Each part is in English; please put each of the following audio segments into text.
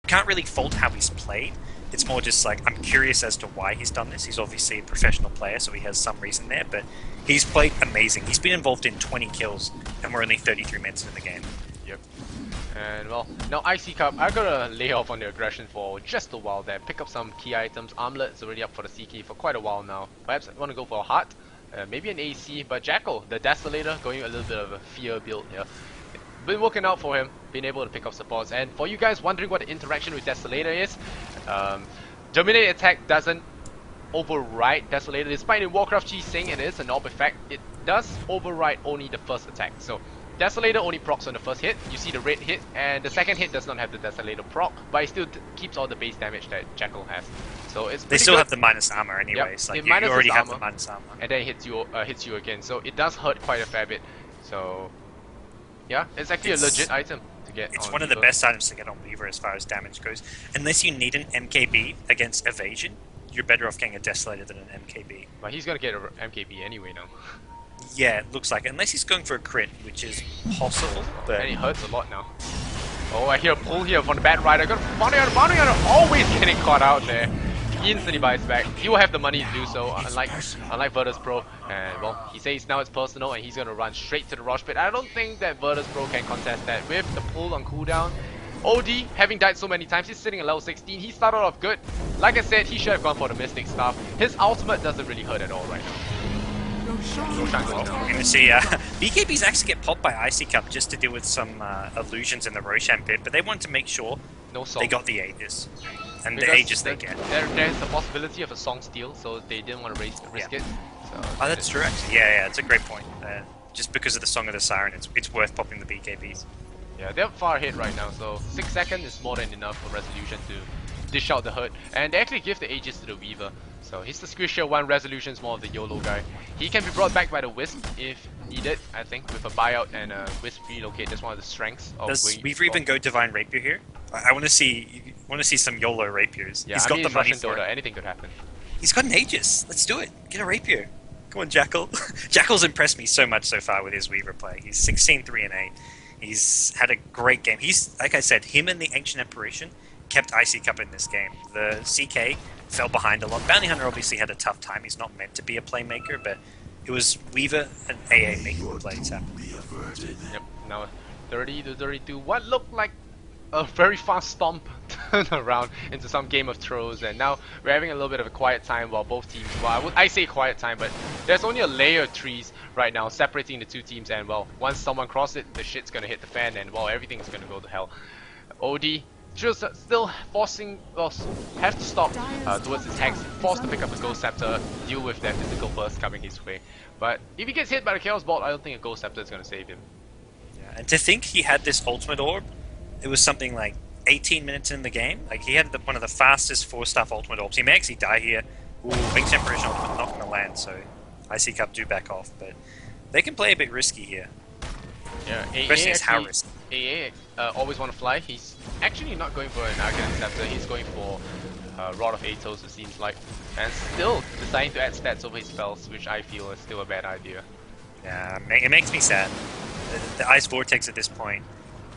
can't really fault how he's played. It's more just like, I'm curious as to why he's done this. He's obviously a professional player, so he has some reason there, but he's played amazing. He's been involved in 20 kills, and we're only 33 minutes in the game. Yep. And well, now iCCup, I gotta lay off on the aggression for just a while there. Pick up some key items. Armlet is already up for the CK for quite a while now. Perhaps I want to go for a heart, maybe an AC, but Jackal, the Desolator, going a little bit of a fear build here. Been working out for him, being able to pick up supports. And for you guys wondering what the interaction with Desolator is, Dominate Attack doesn't override Desolator. Despite in Warcraft G saying it is an orb effect, it does override only the first attack. So Desolator only procs on the first hit, you see the red hit, and the second hit does not have the Desolator proc, but it still keeps all the base damage that Jackal has. So it's They still have the minus armor anyways, yep. like you already have the minus armor. And then it hits you again, so it does hurt quite a fair bit. So yeah, it's actually a legit item to get. It's on one of the Weaver. best items to get on Weaver as far as damage goes. Unless you need an MKB against evasion, you're better off getting a Desolator than an MKB. But he's gonna get an MKB anyway now. Yeah, it looks like it. Unless he's going for a crit, which is possible, but... And it hurts a lot now. Oh, I hear a pull here from the Bat Rider. Got Bounty Hunter always getting caught out there. He instantly buys back. He will have the money to do so, unlike Virtus Pro. And well, he says now it's personal and he's gonna run straight to the Rush Pit. I don't think that Virtus Pro can contest that with the pull on cooldown. OD, having died so many times, he's sitting at level 16. He started off good. Like I said, he should have gone for the Mystic Staff. His ultimate doesn't really hurt at all right now. We're going to see BKBs actually get popped by iCCup just to deal with some illusions in the Roshan pit, but they want to make sure they got the Aegis. And because the Aegis they get. There's the possibility of a song steal, so they didn't want to risk it. So oh, that's true actually. Yeah, it's a great point. Just because of the Song of the Siren, it's worth popping the BKBs. Yeah, they're far ahead right now, so 6 seconds is more than enough for Resolution to dish out the hurt. And they actually give the Aegis to the Weaver. So he's the Squisher one, Resolution's more of the YOLO guy. He can be brought back by the Wisp if needed, I think, with a buyout and a Wisp relocate. That's one of the strengths of Does Weaver even go Divine Rapier here? I want to see some YOLO Rapiers. Yeah, he's got the money Russian for Dota. it. Anything could happen. He's got an Aegis. Let's do it. Get a Rapier. Come on, Jackal. Jackal's impressed me so much so far with his Weaver play. He's 16-3-8. He's had a great game. He's, like I said, him and the Ancient Apparition kept iCCup in this game. The CK fell behind a lot. Bounty Hunter obviously had a tough time. He's not meant to be a playmaker, but it was Weaver and AA making the plays happen. Yep, now 30-32. What looked like a very fast stomp turn around into some Game of Thrones, and now we're having a little bit of a quiet time while both teams, well, I say quiet time, but there's only a layer of trees right now separating the two teams, and well, once someone crosses it, the shit's gonna hit the fan, and well, everything's gonna go to hell. OD just still forcing, well, have to stop towards his tanks, forced to pick up a Ghost Scepter, deal with that physical burst coming his way. But if he gets hit by the Chaos Bolt, I don't think a Ghost Scepter is going to save him. Yeah, and to think he had this ultimate orb, it was something like 18 minutes in the game. Like, he had one of the fastest 4-star ultimate orbs. He may actually die here. Ooh, big Temperature ultimate not going to land, so iCCup do back off. But they can play a bit risky here. Yeah, the question is how risky. AA always want to fly. He's actually not going for an Arcane Scepter. He's going for Rod of Atos, it seems like, and still deciding to add stats over his spells, which I feel is still a bad idea. Yeah, it makes me sad. The Ice Vortex at this point,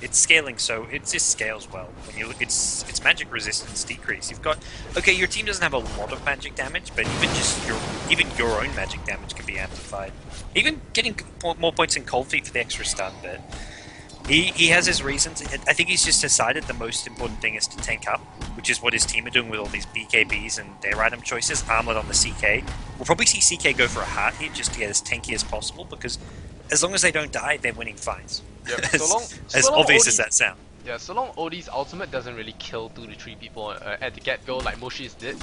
it's scaling, so it just scales well. When you look, it's magic resistance decrease. You've got, okay, your team doesn't have a lot of magic damage, but even your own magic damage can be amplified. Even getting more points in Cold Feet for the extra stun, but he has his reasons. I think he's just decided the most important thing is to tank up, which is what his team are doing with all these BKBs and their item choices. Armlet on the CK. We'll probably see CK go for a heart hit just to get as tanky as possible, because as long as they don't die, they're winning fights. Yep. as obvious as that sounds. Yeah, so long OD's ultimate doesn't really kill 2 to 3 people at the get-go like Moshi's did,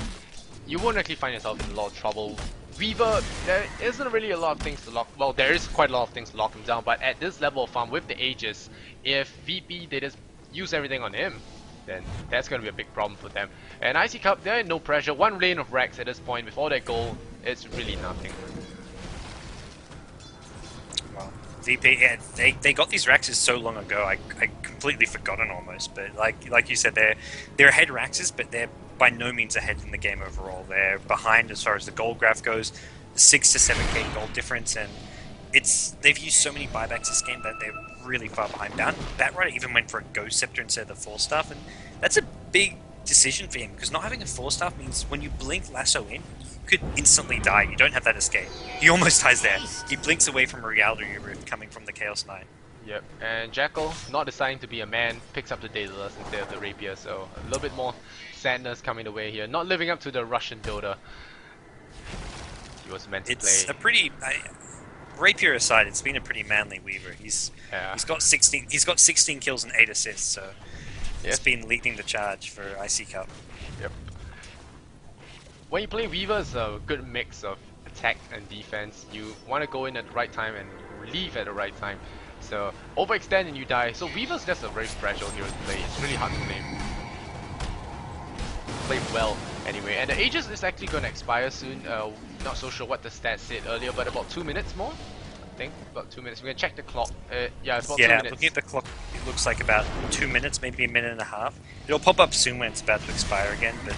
you won't actually find yourself in a lot of trouble. Weaver, there isn't really a lot of things to lock, well, there is quite a lot of things to lock him down, but at this level of farm with the Aegis, if VP they just use everything on him, then that's going to be a big problem for them. And iCCup, they're in no pressure. 1 lane of Rex at this point with all that gold, it's really nothing. Well, VP, yeah, they got these Raxes so long ago, I completely forgotten almost, but like you said, they're ahead Raxes, but they're by no means ahead in the game overall. They're behind as far as the gold graph goes, 6 to 7k gold difference, and they've used so many buybacks this game that they're really far behind. Batrider even went for a Ghost Scepter instead of the Force Staff, and that's a big decision for him because not having a Force Staff means when you blink Lasso in, you could instantly die. You don't have that escape. He almost dies there. He blinks away from a Reality Rift coming from the Chaos Knight. Yep, and Jackal, not deciding to be a man, picks up the Daedalus instead of the Rapier, so a little bit more sadness coming away here. Not living up to the Russian builder he was meant to play. It's a pretty... Rapier aside, it's been a pretty manly Weaver. He's got 16 kills and 8 assists, so he's been leading the charge for iCCup. Yep. When you play Weaver, it's a good mix of attack and defense. You want to go in at the right time and leave at the right time. So overextend and you die. So Weaver's just a very fragile hero to play. It's really hard to play well anyway. And the Aegis is actually going to expire soon. Not so sure what the stats said earlier, but about 2 minutes more. I think about 2 minutes. We're gonna check the clock. Yeah, it's about 2 minutes. Looking at the clock, it looks like about 2 minutes, maybe a minute and a half. It'll pop up soon when it's about to expire again. But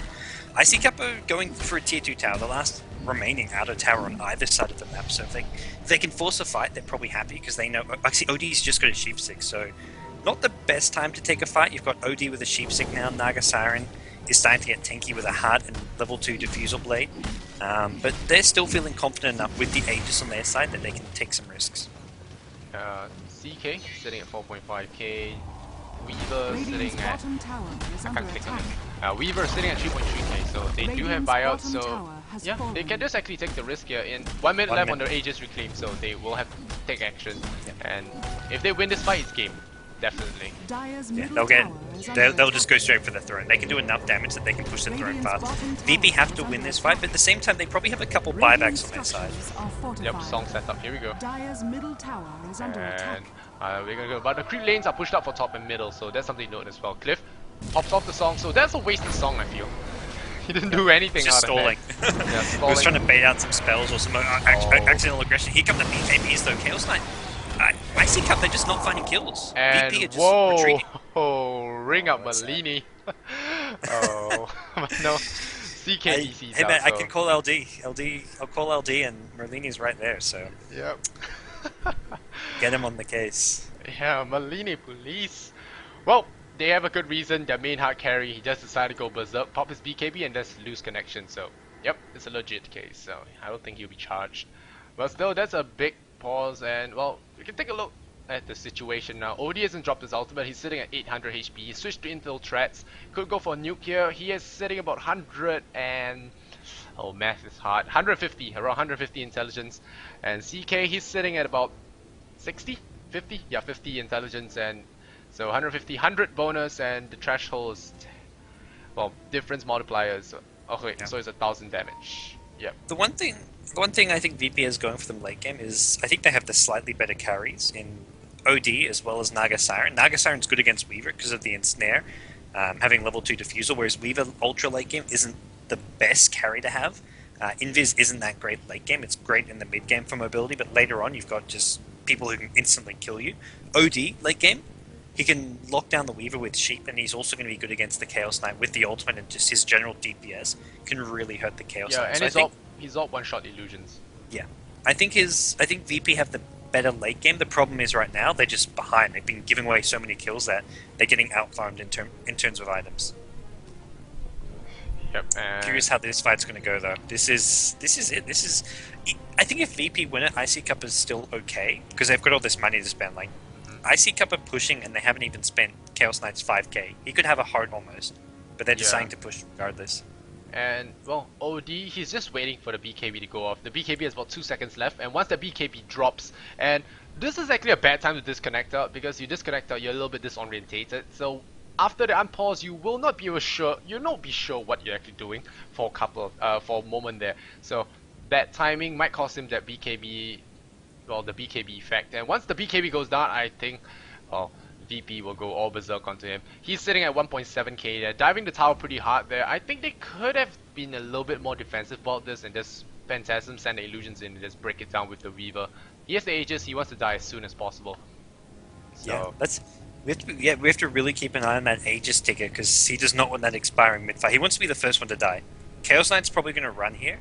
iCCup are going for a tier 2 tower, the last remaining outer tower on either side of the map. So if they can force a fight, they're probably happy because they know. Actually, OD's just got a Sheep Stick, so not the best time to take a fight. You've got OD with a Sheep Stick now. Naga Siren is starting to get tanky with a Heart and level 2 Diffusal Blade. But they're still feeling confident enough with the Aegis on their side that they can take some risks. CK sitting at 4.5k. Weaver sitting at... I can't click on it. Weaver sitting at 3.3k, so they do have buyouts, so yeah, they can just actually take the risk here. In 1 minute left on their Aegis Reclaim, so they will have to take action. And if they win this fight, it's game. Definitely. Yeah, they'll just go straight for the throne. They can do enough damage that they can push the throne fast. VP have to win this fight, but at the same time, they probably have a couple buybacks on their side. Yep, song setup. Here we go. And we're gonna go. But the creep lanes are pushed up for top and middle, so that's something to note as well. Cliff pops off the song, so that's a wasted song, I feel. He didn't do anything just out stalling. of that. Yeah, stalling. He was trying to bait out some spells or some accidental aggression. Here come the BKBs though. Chaos Knight. iCCup, they're just not finding kills. And VP are just retreating. Ring up Malini. Oh, no. CK DC's hey out, man, so. I can call LD. I'll call LD and Merlini's right there, so. Yep. Get him on the case. Yeah, Malini police. Well, they have a good reason. Their main hard carry, he just decided to go berserk, pop his BKB and just lose connection. So, yep, it's a legit case. So, I don't think he'll be charged. But still, that's a big pause. And, well, we can take a look at the situation now. OD hasn't dropped his ultimate. He's sitting at 800 HP. He switched to Infiltrates. Could go for a nuke here. He is sitting about 100 and... oh, math is hard. 150, around 150 intelligence. And CK, he's sitting at about 60? 50? Yeah, 50 intelligence. And so 150, 100 bonus, and the threshold is, well, difference multipliers. Okay, yeah. So it's 1,000 damage. Yep. The one thing I think VP is going for them late game is I think they have the slightly better carries in OD as well as Naga Siren. Naga Siren's good against Weaver because of the ensnare, having level 2 diffusal, whereas Weaver ultra late game isn't the best carry to have. Invis isn't that great late game. It's great in the mid game for mobility, but later on you've got just people who can instantly kill you. OD late game, he can lock down the Weaver with Sheep, and he's also going to be good against the Chaos Knight with the ultimate, and just his general DPS can really hurt the Chaos Knight. Yeah, and so he's all one-shot illusions. Yeah, I think VP have the better late game. The problem is right now they're just behind. They've been giving away so many kills that they're getting outfarmed in terms of items. Yep. Curious how this fight's going to go though. This is it. I think if VP win it, iCCup is still okay because they've got all this money to spend. Like iCCup are pushing and they haven't even spent Chaos Knight's 5k. He could have a heart almost, but they're deciding to push regardless. And well, OD, he's just waiting for the BKB to go off. The BKB has about 2 seconds left, and once the BKB drops, and this is actually a bad time to disconnect out because you disconnect out, you're a little bit disorientated. So after the unpause, you will not be sure. You'll not be sure what you're actually doing for a couple of for a moment there. So that timing might cost him that BKB, well, the BKB effect. And once the BKB goes down, I think, well, VP will go all berserk onto him. He's sitting at 1.7k there, diving the tower pretty hard there. I think they could have been a little bit more defensive about this and just Phantasm, send the illusions in and just break it down with the Weaver. He has the Aegis, he wants to die as soon as possible. So, yeah, we have to really keep an eye on that Aegis ticker because he does not want that expiring mid-fight. He wants to be the first one to die. Chaos Knight's probably going to run here.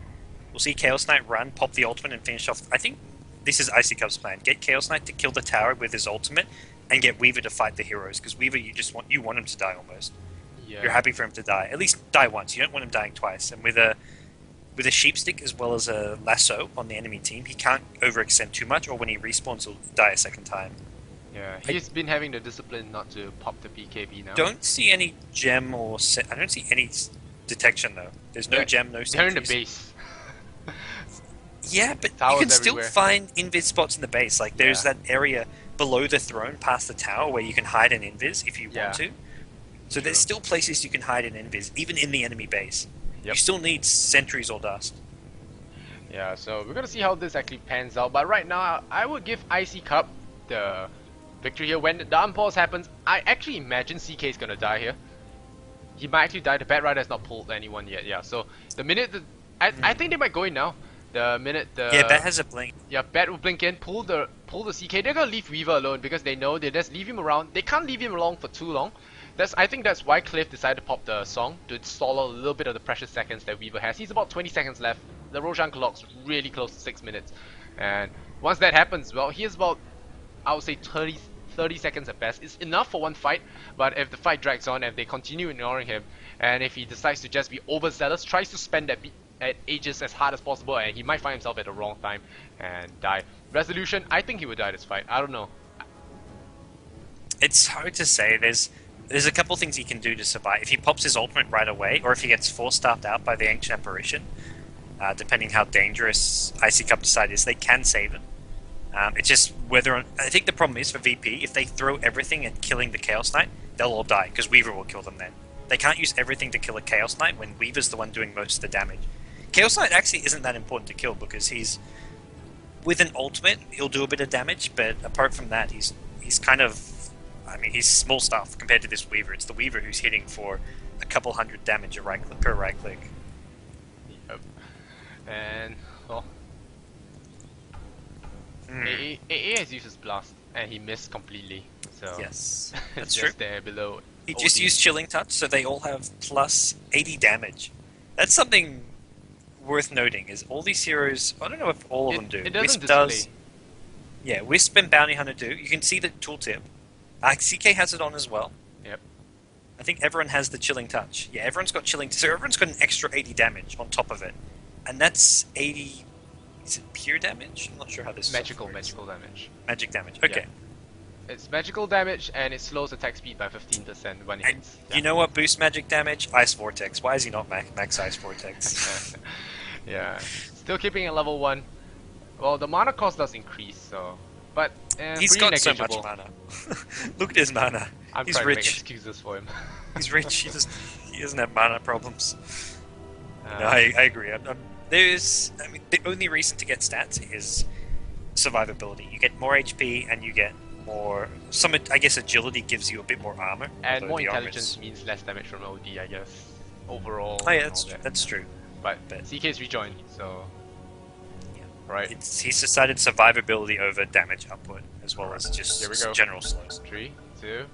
We'll see Chaos Knight run, pop the ultimate and finish off. I think this is iCCup's plan. Get Chaos Knight to kill the tower with his ultimate, and get Weaver to fight the heroes. Because Weaver, you want him to die almost. Yeah. You're happy for him to die. At least die once. You don't want him dying twice. And with a sheep stick as well as a lasso on the enemy team, he can't overextend too much, or when he respawns, he'll die a second time. Yeah, he's been having the discipline not to pop the BKB now. Don't see any gem or I don't see any detection though. There's no gem, no sentries. They're in the base. Yeah, but Towers you can still everywhere. find invis spots in the base. Like there's that area below the throne, past the tower, where you can hide an invis if you want to. So there's still places you can hide an invis, even in the enemy base. Yep. You still need sentries or dust. Yeah, so we're gonna see how this actually pans out. But right now, I would give iCCup the victory here. When the unpause happens, I actually imagine CK is gonna die here. He might actually die. The Bat Rider has not pulled anyone yet. Yeah, so the minute I think they might go in now. The minute the Bat has a blink. Yeah, Bat will blink in, pull the CK. They're gonna leave Weaver alone because they know they just leave him around. They can't leave him alone for too long. I think that's why Cliff decided to pop the song to stall a little bit of the precious seconds that Weaver has. He's about 20 seconds left. The Roshan clock's really close to 6 minutes, and once that happens, well, he has about, I would say 30 seconds at best. It's enough for one fight, but if the fight drags on, if they continue ignoring him, and if he decides to just be overzealous, tries to spend at Aegis as hard as possible, and he might find himself at the wrong time and die. Resolution, I think he would die this fight. I don't know. It's hard to say. There's a couple things he can do to survive. If he pops his ultimate right away, or if he gets force-staffed out by the Ancient Apparition, depending how dangerous iCCup decide is, they can save him. It's just I think the problem is for VP, if they throw everything at killing the Chaos Knight, they'll all die, because Weaver will kill them then. They can't use everything to kill a Chaos Knight when Weaver's the one doing most of the damage. Chaos Knight actually isn't that important to kill, because he's... with an ultimate, he'll do a bit of damage, but apart from that, he's kind of... I mean, he's small stuff compared to this Weaver. It's the Weaver who's hitting for a couple hundred damage per right click. Yep. And, well... AA has used his blast, and he missed completely. So yes, it's that's just true. there below. He just used Chilling Touch, so they all have plus 80 damage. That's something worth noting, is all these heroes... I don't know if all of them do. It doesn't Wisp does. Yeah, Wisp and Bounty Hunter do. You can see the tooltip. CK has it on as well. Yep. I think everyone has the Chilling Touch. Yeah, everyone's got Chilling... So everyone's got an extra 80 damage on top of it. And that's 80... Is it pure damage? I'm not sure how this magical works. damage. Magic damage, okay. Yeah. It's magical damage, and it slows attack speed by 15% when it hits. Yeah. You know what boosts magic damage? Ice Vortex. Why is he not max Ice Vortex? Yeah. Still keeping it level 1. Well, the mana cost does increase, so... But, he's got so much mana. Look at his mana. He's trying rich. to make excuses for him. He's rich. He doesn't have mana problems. No, I agree. The only reason to get stats is survivability. You get more HP and you get more... I guess agility gives you a bit more armor. And more intelligence means less damage from OD, I guess. Overall. Oh yeah, that's true. But CK's rejoined, so... Yeah. Right. He's decided survivability over damage output, as well as just general slows. 3, 2,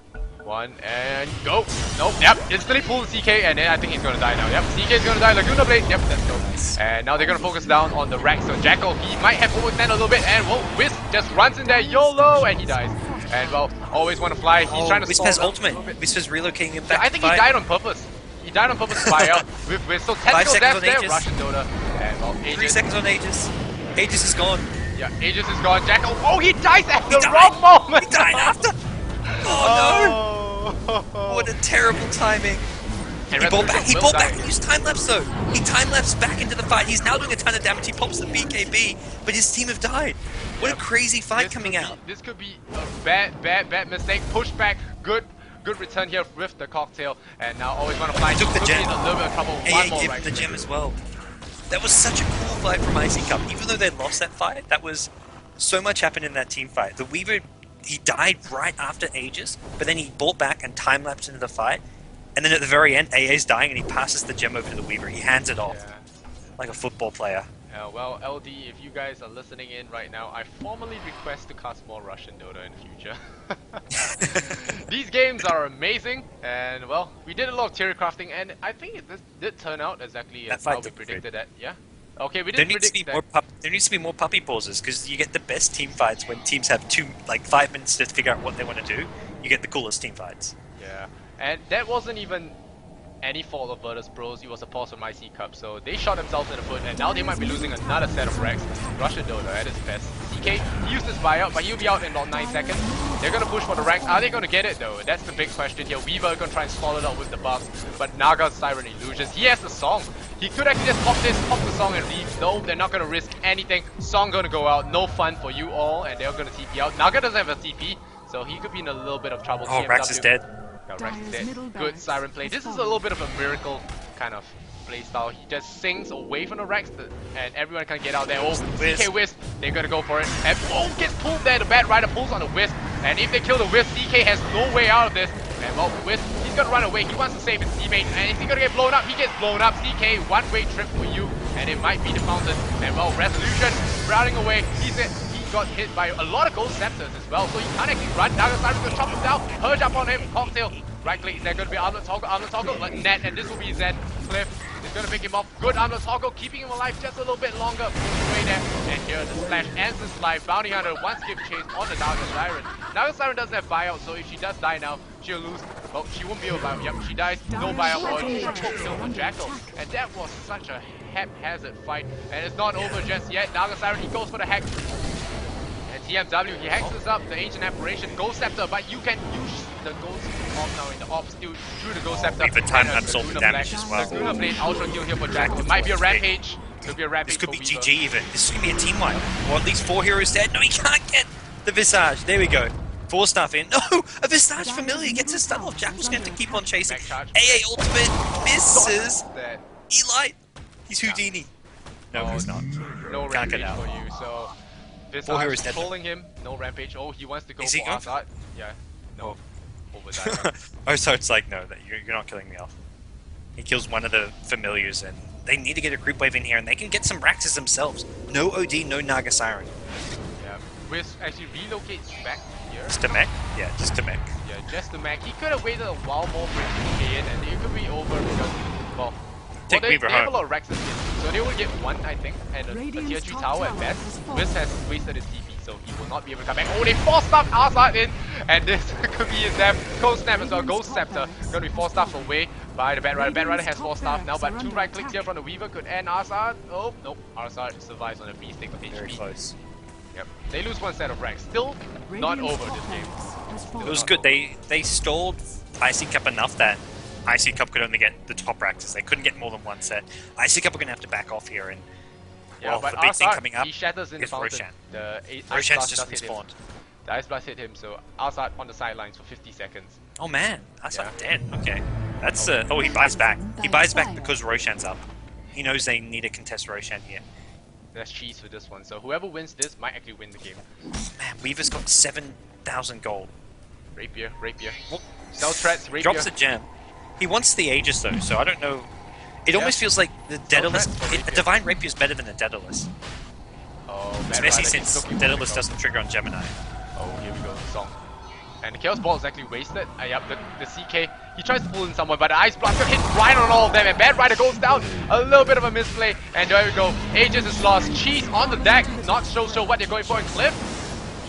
1, and go! Nope, yep, instantly pull the CK, and then I think he's gonna die now. Yep, CK's gonna die, Laguna Blade, yep, let's go. And now they're gonna focus down on the Rack, so Jackal, he might have overextended a little bit, and well, Wisp just runs in there, YOLO, and he dies. And well, always want to fly, he's trying to Wisp has ultimate, Wisp is relocating him back. I think he died on purpose. He died on purpose to fly out. With so technical death there, Russian Dota. And well, Aegis. 3 seconds on Aegis. Aegis is gone. Yeah, Aegis is gone. Jackal, oh, he dies at the wrong moment! He died after! Oh no! What a terrible timing. He bought back and used time-lapse though. He time-lapsed back into the fight. He's now doing a ton of damage. He pops the BKB, but his team have died. What a crazy fight coming out. This could be a bad mistake. Push back, good return here with the cocktail. And now always want to fly. Took the gem. In a little bit of trouble. One more right the gem as well. That was such a cool fight from iCCup. Even though they lost that fight, that was so much happened in that team fight. The Weaver, he died right after Aegis, but then he bought back and time-lapsed into the fight. And then at the very end, AA is dying and he passes the gem over to the Weaver. He hands it off like a football player. Well, LD, if you guys are listening in right now, I formally request to cast more Russian Dota in the future. These games are amazing, and well, we did a lot of theory crafting, and I think this did turn out exactly as how we predicted that. Yeah. Okay, we There didn't needs to be predict that. there needs to be more puppy pauses because you get the best team fights when teams have 5 minutes to figure out what they want to do. You get the coolest team fights. Yeah, and that wasn't even any fault of Virtus Pros, it was a pause from iCCup, so they shot themselves in the foot and now they might be losing another set of racks. Russian Dodo at his best. CK, he used his buyout, but he'll be out in about 9 seconds. They're gonna push for the racks. Are they gonna get it though? That's the big question here. Weaver gonna try and stall it out with the buffs, but Naga Siren Illusions, he has the song. He could actually just pop the song and leave. No, they're not gonna risk anything. Song gonna go out, no fun for you all, and they're gonna TP out. Naga doesn't have a TP, so he could be in a little bit of trouble. Oh, Rax is dead. No, Rex is dead. Good Siren play. This is a little bit of a miracle kind of play style. He just sings away from the Rex and everyone can get out there. Oh, CK Wisp, they're gonna go for it. And oh, gets pulled there. The Bat Rider pulls on the Wisp. And if they kill the Wisp, CK has no way out of this. And well, Wisp, he's gonna run away. He wants to save his teammate. And is he gonna get blown up? He gets blown up. CK, one-way trip for you. And it might be the fountain. And well, Resolution running away. He got hit by a lot of Gold Scepters as well, so he can't actually run. Naga Siren's gonna chop him down, purge up on him, cocktail. Right click, is there gonna be armlet toggle, like net, and this will be Zen. Cliff is gonna pick him off. Good armlet toggle, keeping him alive just a little bit longer. Way there, and here the splash ends his life. Bounty Hunter one skip chase on the Naga Siren. Naga Siren doesn't have buyout, so if she does die now, she'll lose. Oh, she won't be able to buyout. Yep, she dies, no buyout, or triple kill for Jackal. And that was such a haphazard fight, and it's not over just yet. Naga Siren, he goes for the hack. TMW, he hacks this up, the Ancient Apparition, Ghost Scepter, but you can use the Ghost off now in the off still through the Ghost Scepter. We've time absorb the damage as well. Laguna Blade, Ultra Kill here for Jackal. It might be a Rampage. Could be a Rampage. This could be GG even. This could be a team wipe. Or at least 4 heroes dead. No, he can't get the Visage. There we go. 4 stuff in. No! A Visage Familiar gets his stun off. Jackal's going to have to keep on chasing. AA Ultimate misses. Eli. He's Houdini. No, he's not. No Can't get Rampage out. for you, so... Visage controlling him, no Rampage. Oh, he wants to go Is for he going? Assad. Yeah, no. Over that. Oh, so it's like, no, that you're not killing me off. He kills one of the familiars, and they need to get a creep wave in here, and they can get some Raxes themselves. No OD, no Naga Siren. Yeah, Wiz actually relocates back here. Just to mech? Yeah, just to mech. Yeah, just to mech. He could have waited a while more for him to get in, and it could be over because, well, they have a lot of Rexes here, so they will get 1, I think, and a tier 3 tower at best. Wiz has wasted his TP, so he will not be able to come back. Oh, they force-stuffed Assad in, and this could be his death. Cold Snap as well, Ghost Scepter, gonna be force-stuffed away by the Bat Rider. Bat Rider has 4 staff now, but 2 right clicks here from the Weaver could end Assad. Oh, nope, Assad survives on a free stick of HP. Very close. Yep, they lose 1 set of Rex. Still not over this game. It was good. They stalled iCCup enough that iCCup could only get the top Raxes. They couldn't get more than 1 set. iCCup are going to have to back off here, and yeah, but the big thing coming up he shatters in the is fountain. Roshan. The Roshan's just respawned. The Ice Blast hit him, so Assad on the sidelines for 50 seconds. Oh man, Assad dead. Okay, that's oh, he buys back. He buys back because Roshan's up. He knows they need to contest Roshan here. That's cheese for this one. So whoever wins this might actually win the game. Man, Weaver's got 7,000 gold. Rapier. Well, Stealth threats, Rapier. drops a gem. He wants the Aegis though, so I don't know. It almost feels like the Daedalus. A Divine Rapier is better than a Daedalus. Oh, especially since Daedalus doesn't trigger on Gemini. Oh, here we go, the song. And the Chaos Ball is actually wasted. Yep, the CK, he tries to pull in someone, but the Ice Blaster hits right on all of them, and Bad Rider goes down. A little bit of a misplay, and there we go. Aegis is lost. Cheese on the deck, not so sure what they're going for. And Cliff,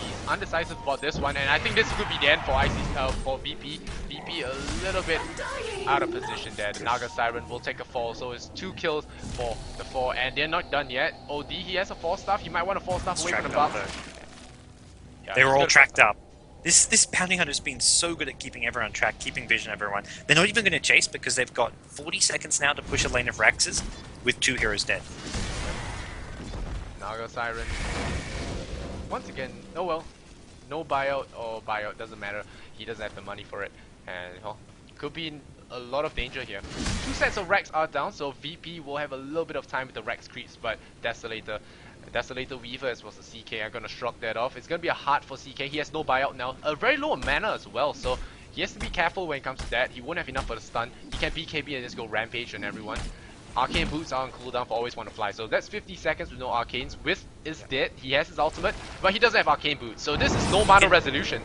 he's undecisive about this one, and I think this could be the end for VP. VP a little bit out of position there. The Naga Siren will take a fall, so it's 2 kills for the 4, and they're not done yet. OD, he has a 4-staff. He might want a 4-staff away from the buff. Yeah, they were all tracked up. This Bounty Hunter's been so good at keeping everyone on track, keeping vision of everyone. They're not even going to chase because they've got 40 seconds now to push a lane of Raxes with 2 heroes dead. Naga Siren. Once again, oh well. No buyout or buyout, doesn't matter. He doesn't have the money for it. And could be in a lot of danger here. 2 sets of Rex are down, so VP will have a little bit of time with the Rex creeps, but Desolator Weaver as well as the CK are gonna shrug that off. It's gonna be a hard for CK. He has no buyout now. A very low mana as well, so he has to be careful when it comes to that. He won't have enough for the stun. He can BKB and just go Rampage on everyone. Arcane Boots are on cooldown for Always Want to Fly, so that's 50 seconds with no Arcanes. Wisp is dead. He has his ultimate, but he doesn't have Arcane Boots, so this is no mana resolution.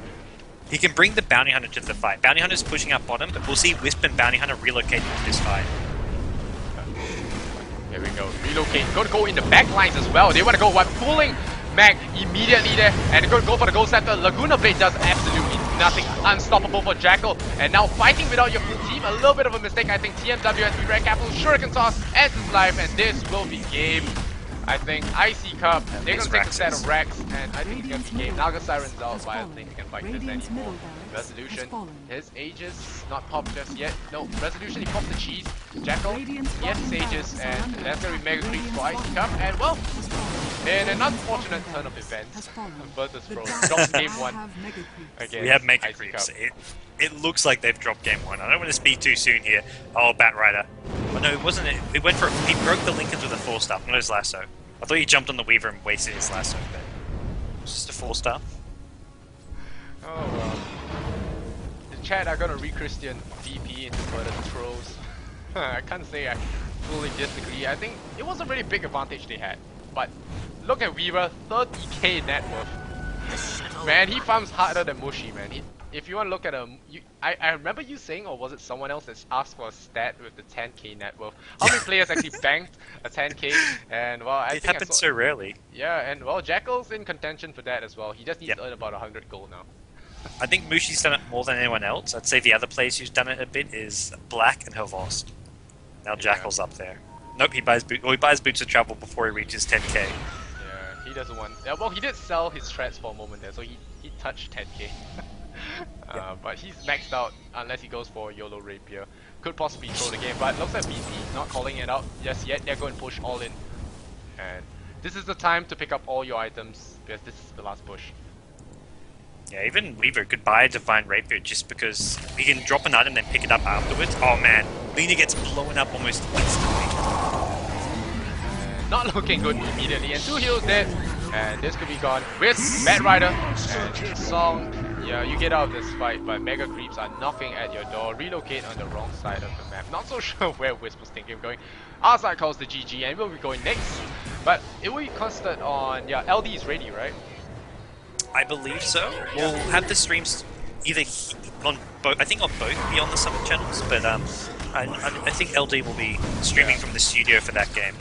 He can bring the Bounty Hunter to the fight. Bounty Hunter's pushing up bottom, but we'll see Wisp and Bounty Hunter relocate into this fight. Here we go. Relocate. Gonna go in the back lines as well. They want to go what? Pulling Mag immediately there. And gonna go for the goal center. Laguna Blade does absolutely nothing. Unstoppable for Jackal. And now fighting without your full team. A little bit of a mistake. I think TMW has to be very careful. Shuriken toss ends his life. And this will be game. I think iCCup, they're gonna take a set of Rex, and I think it's gonna be game. Naga Siren's out, but I don't think he can fight this anymore. Resolution, his Aegis, not popped just yet. No, Resolution, he popped the cheese. Jackal, yes, his Aegis, and that's gonna be Mega Creeps for iCCup. And well, in an unfortunate turn of events, Versus Pro drops game 1 against We have Mega iCCup. Creeps. It looks like they've dropped game 1. I don't want to speak too soon here. Oh, Batrider. Oh no, it wasn't it. It went for he broke the Lincolns with a 4-star, not his lasso. I thought he jumped on the Weaver and wasted his lasso, but it was just a 4-star. Oh well. The chat are gonna re-Christian VP into further throws. I can't say I fully disagree. I think it was a really big advantage they had. But look at Weaver, 30k net worth. Man, he farms harder than Mushi, man. If you want to look at him, I remember you saying, or was it someone else that asked for a stat with the 10k net worth? How many players actually banked a 10k? And well, I It think happens so rarely. Yeah, and well, Jackal's in contention for that as well. He just needs to earn about 100 gold now. I think Mushi's done it more than anyone else. I'd say the other players who's done it a bit is Black and Helvost. Now Jackal's up there. Nope, he buys boots. Well, he buys boots of travel before he reaches 10k. Yeah, he doesn't want. Yeah, well, he did sell his threats for a moment there, so he touched 10k. But he's maxed out unless he goes for YOLO Rapier. Could possibly throw the game, but looks like BC not calling it out just yet. They're going to push all in, and this is the time to pick up all your items because this is the last push. Yeah, even Weaver could buy a Divine Rapier just because he can drop an item and pick it up afterwards. Oh man, Lena gets blown up almost instantly. Not looking good immediately, and 2 heals dead, and this could be gone with Batrider and Song. Yeah, you get out of this fight, but Mega Creeps are knocking at your door. Relocate on the wrong side of the map. Not so sure where Wisp was thinking of going. Our side calls the GG, and we'll be going next. But it will be constant on, yeah, LD is ready, right? I believe so. We'll have the streams either on both. I think on both be on the Summit channels, but I think LD will be streaming from the studio for that game.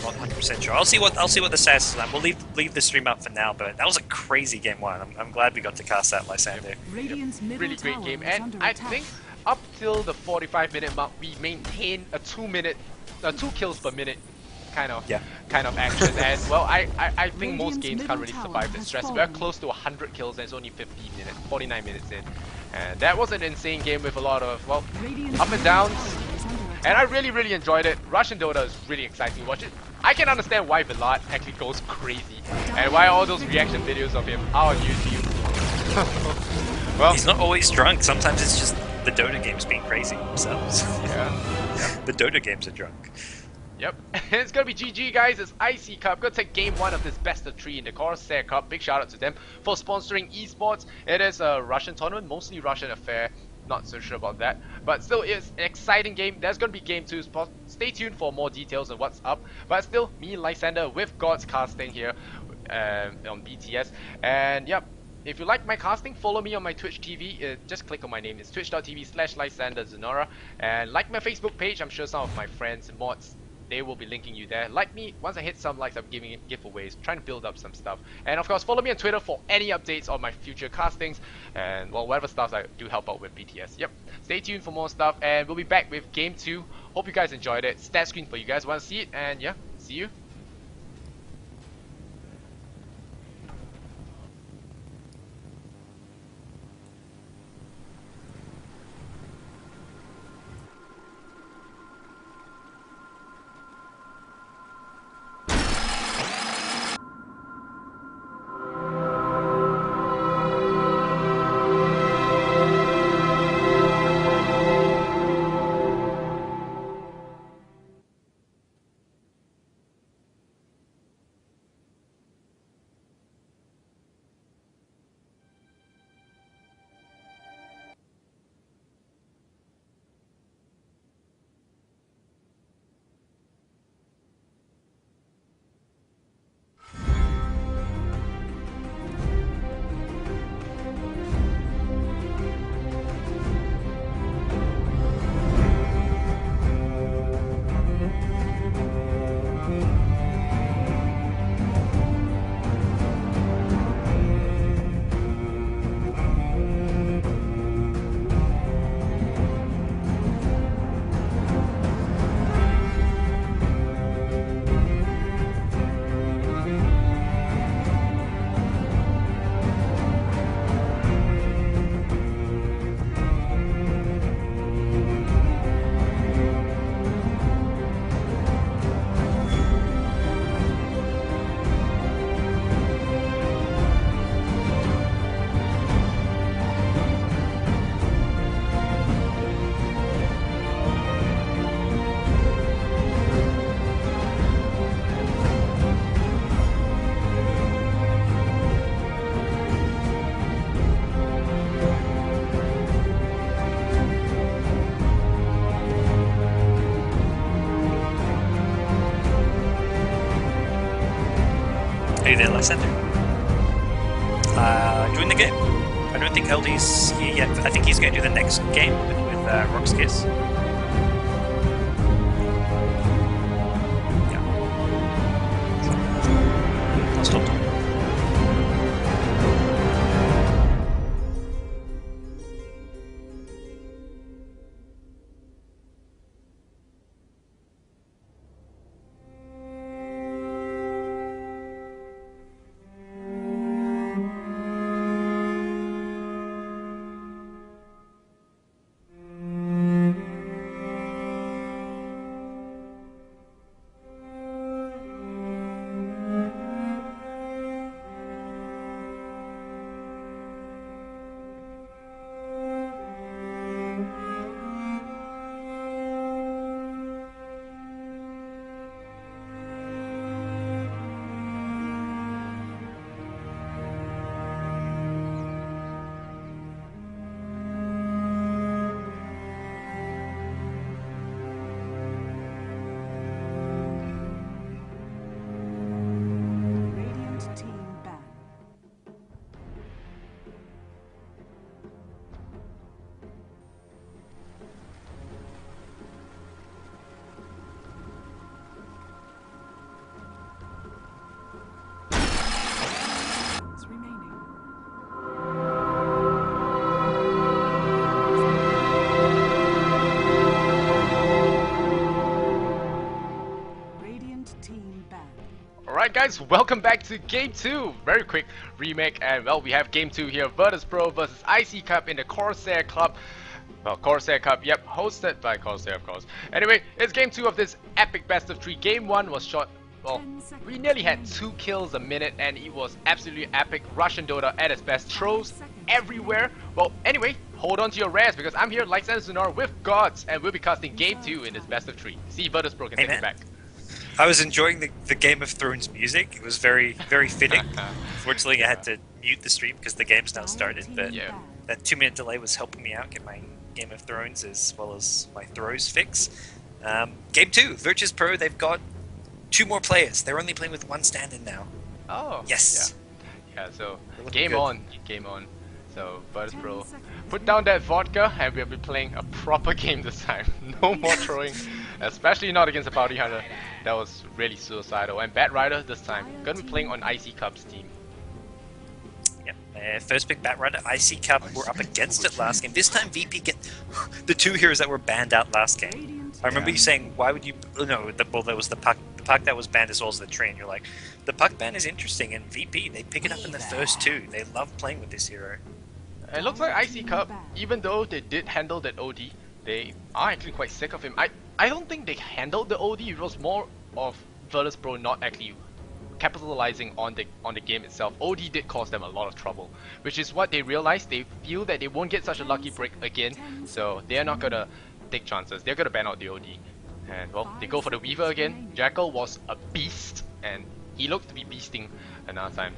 Not 100% sure. I'll see what the status is like. We'll leave the stream up for now, but that was a crazy game 1. I'm glad we got to cast that Lysander. Really great game, and I think up till the 45-minute mark, we maintain a 2 kills per minute kind of action. And well, I think most games can't really survive the stress. We're close to 100 kills, and it's only 49 minutes in, and that was an insane game with a lot of up and downs. And I really enjoyed it. Russian Dota is really exciting to watch it. I can understand why Vlad actually goes crazy and why all those reaction videos of him are on YouTube. Well, he's not always drunk. Sometimes it's just the Dota games being crazy themselves. Yeah. The Dota games are drunk. Yep. It's gonna be GG, guys. It's iCCup. Gonna take game 1 of this best of 3 in the Corsair Cup. Big shout out to them for sponsoring esports. It is a Russian tournament, mostly Russian affair. Not so sure about that, but still it's an exciting game. There's gonna be game 2. Stay tuned for more details on what's up. But still, me, Lysander, with God's casting here on BTS. And yep, if you like my casting, follow me on my Twitch TV. Just click on my name. It's twitch.tv/LysanderZenora. And like my Facebook page. I'm sure some of my friends and mods, they will be linking you there. Like me, once I hit some likes, I'm giving it giveaways, trying to build up some stuff. And of course, follow me on Twitter for any updates on my future castings and well, whatever stuff I do help out with BTS. Yep, stay tuned for more stuff, and we'll be back with game 2. Hope you guys enjoyed it. Stat screen for you guys want to see it, and yeah, see you. Hey there, Lysander. Join the game. I don't think LD's here yet. I think he's going to do the next game with Rock's Kiss. Yeah. I'll stop talking. Alright guys, welcome back to Game 2! Very quick remake, and well, we have Game 2 here, Virtus.pro versus iCCup in the Corsair Club. Well, Corsair Cup, yep, hosted by Corsair, of course. Anyway, it's Game 2 of this epic best of 3. Game 1 was shot, well, we nearly had 2 kills a minute, and it was absolutely epic. Russian Dota at its best, throws everywhere. Well, anyway, hold on to your rares, because I'm here, Lysander Sonar, with Gods, and we'll be casting Game 2 in this best of 3. See, Virtus.pro can take it back. I was enjoying the Game of Thrones music. It was very, very fitting. Fortunately, I had to mute the stream because the game's now started, but that 2-minute delay was helping me out get my Game of Thrones as well as my throws fix. Game 2, Virtus.pro, they've got 2 more players. They're only playing with 1 stand-in now. Oh. Yes. Yeah, so game on. So Virtus.pro, put down that vodka and we'll be playing a proper game this time. No more throwing, especially not against a Bounty Hunter. That was really suicidal. And Bat Rider this time, gonna be playing on iCCup's team. Yep, first pick Bat Rider, iCCup were up against it last game. This time VP get the 2 heroes that were banned out last game. I remember you saying, why would you... No, well, there was the puck. The puck that was banned as well as the tree, and you're like, the puck ban is interesting, and VP, they pick it up in the first 2. They love playing with this hero. It looks like iCCup, even though they did handle that OD, they are actually quite sick of him. I don't think they handled the OD, it was more of Virtus.pro not actually capitalizing on the game itself. OD did cause them a lot of trouble, which is what they realized. They feel that they won't get such a lucky break again, so they're not gonna take chances. They're gonna ban out the OD. And well, they go for the Weaver again. Jackal was a beast, and he looked to be beasting another time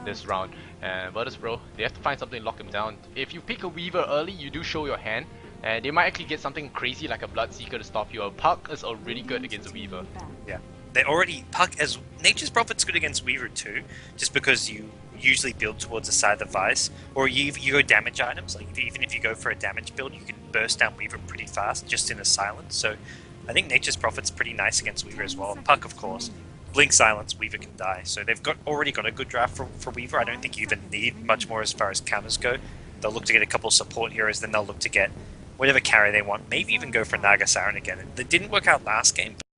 this round. And Virtus.pro, they have to find something to lock him down. If you pick a Weaver early, you do show your hand, and they might actually get something crazy like a Bloodseeker to stop you. A Puck is already good against a Weaver. Yeah, they already Puck as Nature's Prophet's good against Weaver too, just because you usually build towards the side of the Vice, or you go damage items. Like even if you go for a damage build, you can burst down Weaver pretty fast just in a silence. So I think Nature's Prophet's pretty nice against Weaver as well. Puck, of course. Blink Silence, Weaver can die. So they've already got a good draft for Weaver. I don't think you even need much more as far as counters go. They'll look to get a couple support heroes, then they'll look to get whatever carry they want. Maybe even go for Naga Siren again. That didn't work out last game.